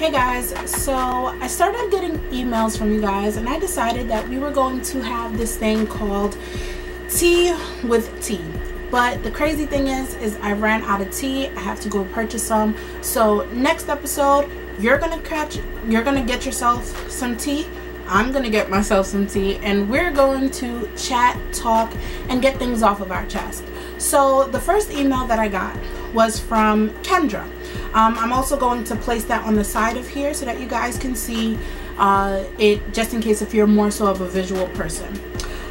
Hey guys, so I started getting emails from you guys and I decided that we were going to have this thing called tea with tea. But the crazy thing is I ran out of tea. I have to go purchase some. So next episode, you're gonna get yourself some tea. I'm gonna get myself some tea, and we're going to chat, talk, and get things off of our chest. So the first email that I got was from Kendra. I'm also going to place that on the side of here so that you guys can see it, just in case if you're more so of a visual person.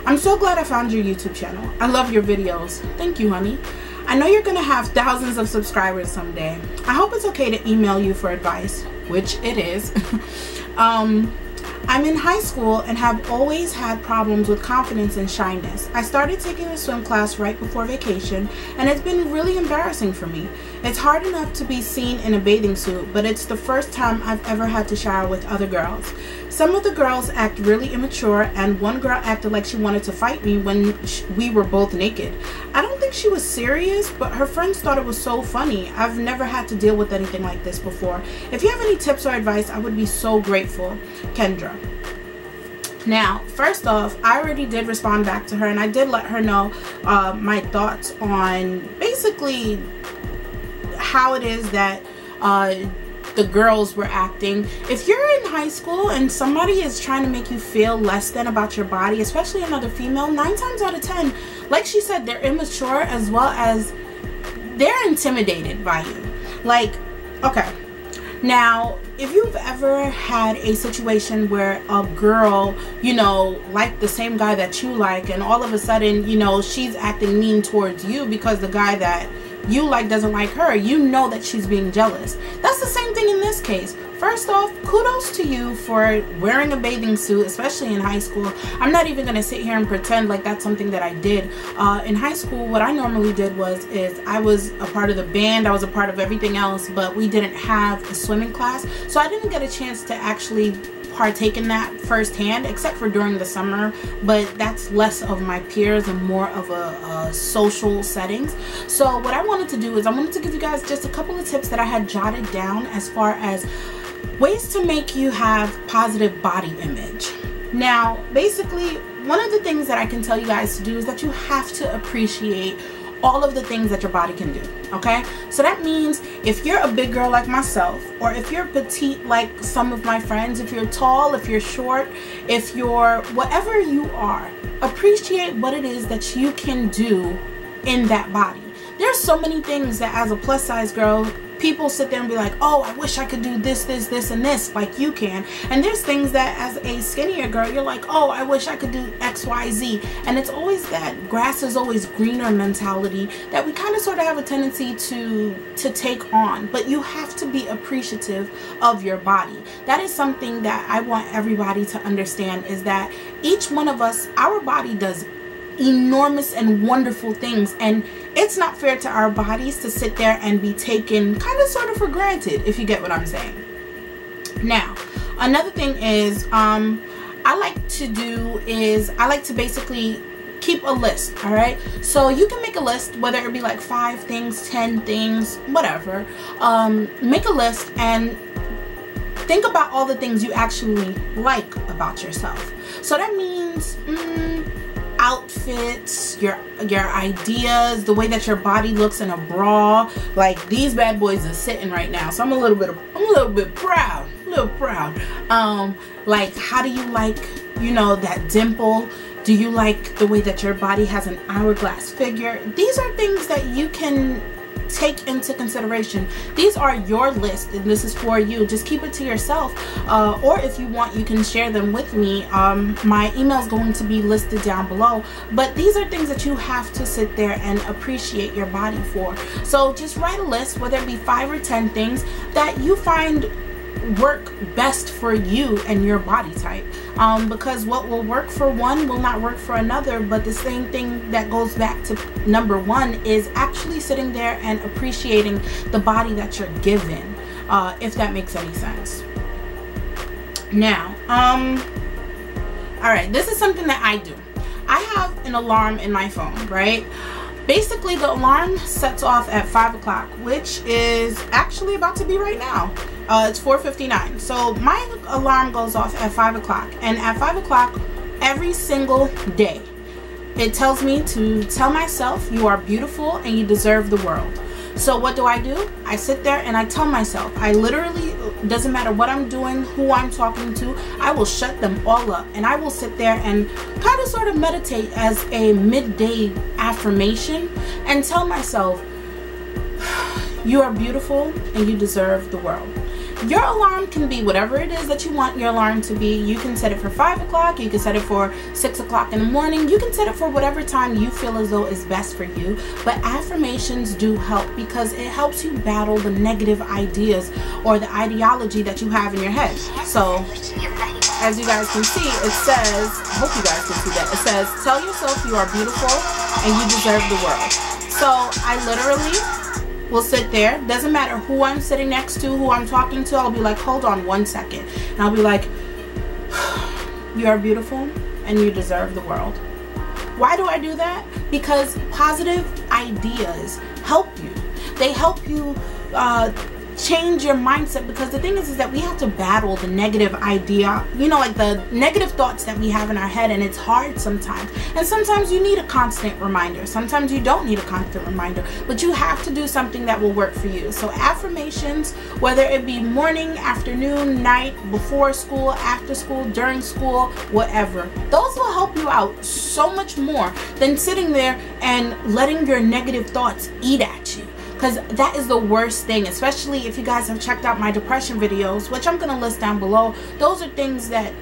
I'm so glad I found your YouTube channel. I love your videos. Thank you, honey. I know you're gonna have thousands of subscribers someday. I hope it's okay to email you for advice, which it is. I'm in high school and have always had problems with confidence and shyness. I started taking a swim class right before vacation, and it's been really embarrassing for me. It's hard enough to be seen in a bathing suit, but it's the first time I've ever had to shower with other girls. Some of the girls act really immature, and one girl acted like she wanted to fight me when we were both naked. I don't think she was serious, but her friends thought it was so funny. I've never had to deal with anything like this before. If you have any tips or advice, I would be so grateful. Kendra. Now, first off, I already did respond back to her, and I did let her know my thoughts on basically how it is that the girls were acting. If you're in high school and somebody is trying to make you feel less than about your body, especially another female, 9 times out of 10, like she said, they're immature as well as they're intimidated by you. Like, okay, now if you've ever had a situation where a girl, you know, liked the same guy that you like, and all of a sudden, you know, she's acting mean towards you because the guy that you like doesn't like her, you know that she's being jealous. That's the same thing in this case. First off, kudos to you for wearing a bathing suit, especially in high school. I'm not even gonna sit here and pretend like that's something that I did. In high school, what I normally did is I was a part of the band, I was a part of everything else, but we didn't have a swimming class, so I didn't get a chance to actually partake in that firsthand, except for during the summer, but that's less of my peers and more of a social settings. So what I wanted to do is I wanted to give you guys just a couple of tips that I had jotted down as far as ways to make you have positive body image. Now, basically, one of the things that I can tell you guys to do is that you have to appreciate all of the things that your body can do, okay? So that means if you're a big girl like myself, or if you're petite like some of my friends, if you're tall, if you're short, if you're whatever you are, appreciate what it is that you can do in that body. There's so many things that as a plus size girl, people sit there and be like, oh, I wish I could do this, this, this, and this like you can. And there's things that as a skinnier girl, you're like, oh, I wish I could do X, Y, Z. And it's always that grass is always greener mentality that we kind of sort of have a tendency to take on. But you have to be appreciative of your body. That is something that I want everybody to understand, is that each one of us, our body does enormous and wonderful things, and it's not fair to our bodies to sit there and be taken kind of sort of for granted, if you get what I'm saying. Now, another thing is I like to basically keep a list. All right, so you can make a list, whether it be like 5 things, 10 things, whatever. Make a list and think about all the things you actually like about yourself. So that means outfits, your ideas, the way that your body looks in a bra. Like these bad boys are sitting right now, so I'm a little bit proud. Like, how do you like, you know, that dimple? Do you like the way that your body has an hourglass figure? These are things that you can take into consideration. These are your list, and this is for you. Just keep it to yourself, or if you want, you can share them with me. My email is going to be listed down below, but these are things that you have to sit there and appreciate your body for. So just write a list, whether it be 5 or 10 things that you find work best for you and your body type, because what will work for one will not work for another. But the same thing that goes back to number 1 is actually sitting there and appreciating the body that you're given, if that makes any sense. Now, all right, this is something that I do. I have an alarm in my phone, right? Basically, the alarm sets off at 5 o'clock, which is actually about to be right now. It's 4:59. So my alarm goes off at 5 o'clock. And at 5 o'clock every single day, it tells me to tell myself, you are beautiful and you deserve the world. So what do? I sit there and I tell myself, I literally, doesn't matter what I'm doing, who I'm talking to, I will shut them all up, and I will sit there and kind of sort of meditate as a midday affirmation and tell myself, you are beautiful and you deserve the world. Your alarm can be whatever it is that you want your alarm to be. You can set it for 5 o'clock, you can set it for 6 o'clock in the morning, you can set it for whatever time you feel as though is best for you. But affirmations do help because it helps you battle the negative ideas or the ideology that you have in your head. So as you guys can see, it says, I hope you guys can see that, it says, tell yourself you are beautiful and you deserve the world. So I literally will sit there, doesn't matter who I'm sitting next to, who I'm talking to, I'll be like, hold on 1 second, and I'll be like, you are beautiful and you deserve the world. Why do I do that? Because positive ideas help you. They help you change your mindset, because the thing is that we have to battle the negative idea, you know, like the negative thoughts that we have in our head, and it's hard sometimes. And sometimes you need a constant reminder, sometimes you don't need a constant reminder, but you have to do something that will work for you. So affirmations, whether it be morning, afternoon, night, before school, after school, during school, whatever, those will help you out so much more than sitting there and letting your negative thoughts eat at you. Because that is the worst thing, especially if you guys have checked out my depression videos, which I'm going to list down below. Those are things that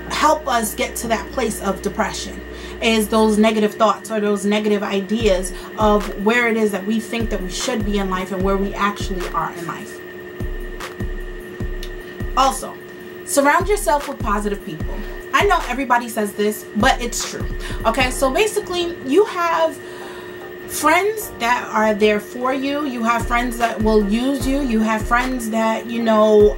help us get to that place of depression, is those negative thoughts or those negative ideas of where it is that we think that we should be in life and where we actually are in life. Also, surround yourself with positive people. I know everybody says this, but it's true. Okay, so basically you have friends that are there for you, you have friends that will use you, you have friends that, you know,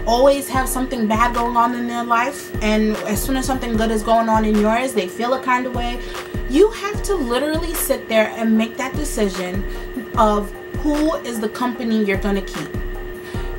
always have something bad going on in their life, and as soon as something good is going on in yours, they feel a kind of way. You have to literally sit there and make that decision of who is the company you're going to keep.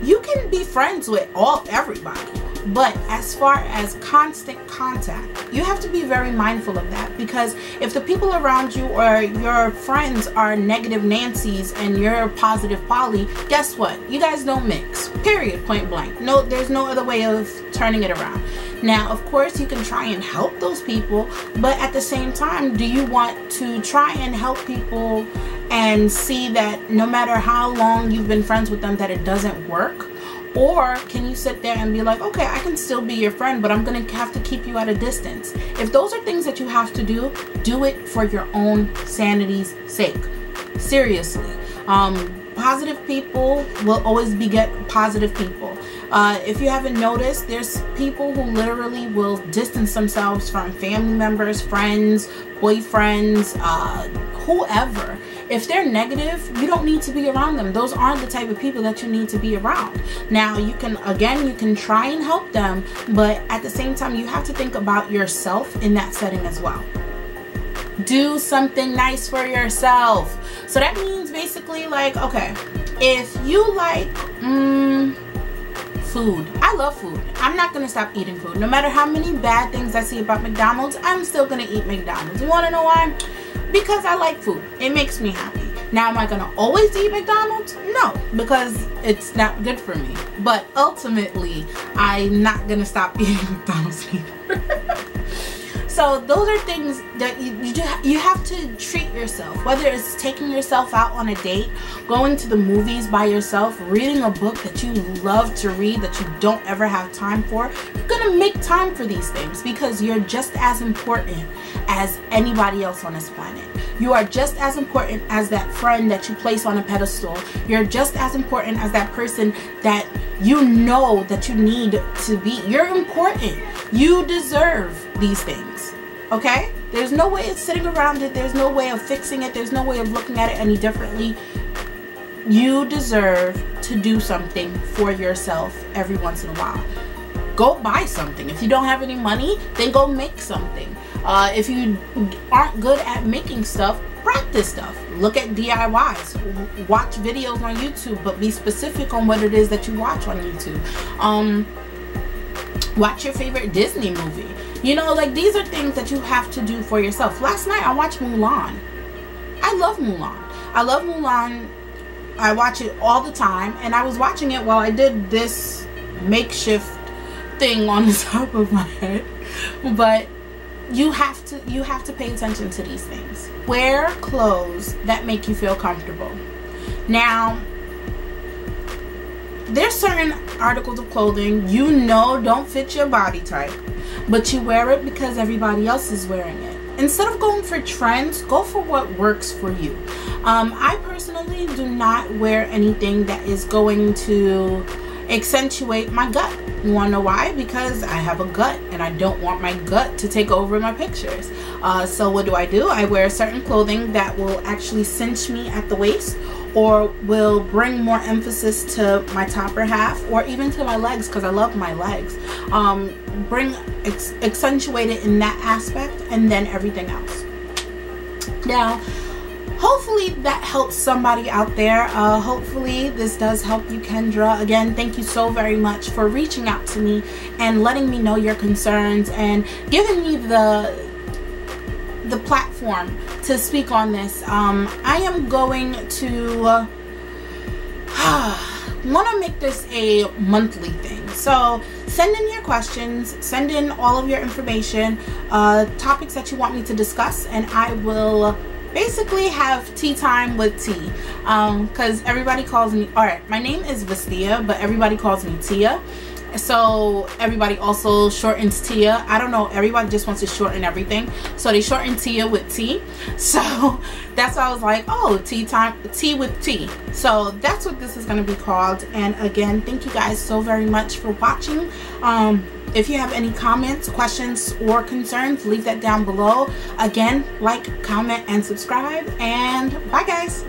You can be friends with everybody, but as far as constant contact, you have to be very mindful of that, because if the people around you or your friends are negative Nancy's and you're positive Polly, guess what? You guys don't mix. Period. Point blank. No, there's no other way of turning it around. Now, of course, you can try and help those people, but at the same time, do you want to try and help people and see that no matter how long you've been friends with them, that it doesn't work? Or can you sit there and be like, okay, I can still be your friend, but I'm going to have to keep you at a distance? If those are things that you have to do, do it for your own sanity's sake. Seriously. Positive people will always beget positive people. If you haven't noticed, there's people who literally will distance themselves from family members, friends, boyfriends, whoever. If they're negative, you don't need to be around them. Those aren't the type of people that you need to be around. Now, you can try and help them, but at the same time, you have to think about yourself in that setting as well. Do something nice for yourself. So that means basically, like, okay, if you like food, I love food. I'm not gonna stop eating food. No matter how many bad things I see about McDonald's, I'm still gonna eat McDonald's. You wanna know why? Because I like food. It makes me happy. Now, am I gonna always eat McDonald's? No, because it's not good for me. But ultimately, I'm not gonna stop eating McDonald's either. So those are things that you have to treat yourself, whether it's taking yourself out on a date, going to the movies by yourself, reading a book that you love to read that you don't ever have time for. You're gonna make time for these things because you're just as important as anybody else on this planet. You are just as important as that friend that you place on a pedestal. You're just as important as that person that you know that you need to be. You're important. You deserve these things. Okay? There's no way of sitting around it. There's no way of fixing it. There's no way of looking at it any differently. You deserve to do something for yourself every once in a while. Go buy something. If you don't have any money, then go make something. If you aren't good at making stuff, practice stuff. Look at DIYs. Watch videos on YouTube, but be specific on what it is that you watch on YouTube. Watch your favorite Disney movie. You know, like, these are things that you have to do for yourself. Last night I watched Mulan. I love Mulan. I love Mulan. I watch it all the time, and I was watching it while I did this makeshift thing on the top of my head. But you have to pay attention to these things. Wear clothes that make you feel comfortable. Now, there's certain articles of clothing you know don't fit your body type, but you wear it because everybody else is wearing it. Instead of going for trends, go for what works for you. I personally do not wear anything that is going to accentuate my gut. You want to know why? Because I have a gut and I don't want my gut to take over my pictures. So what do? I wear certain clothing that will actually cinch me at the waist, or will bring more emphasis to my topper half, or even to my legs, because I love my legs. Accentuate it in that aspect, and then everything else. Now, hopefully that helps somebody out there. Hopefully this does help you, Kendra. Again, thank you so very much for reaching out to me and letting me know your concerns and giving me the platform to speak on this. I am going to want to make this a monthly thing. So send in your questions, send in all of your information, topics that you want me to discuss, and I will basically have tea time with T, because everybody calls me, alright, my name is Vastia, but everybody calls me Tia. So everybody also shortens Tia. I don't know, everybody just wants to shorten everything, so they shorten Tia with T. So that's why I was like, oh, tea time, tea with T. So that's what this is going to be called. And again, thank you guys so very much for watching. If you have any comments, questions, or concerns, leave that down below. Again, like, comment, and subscribe, and bye guys.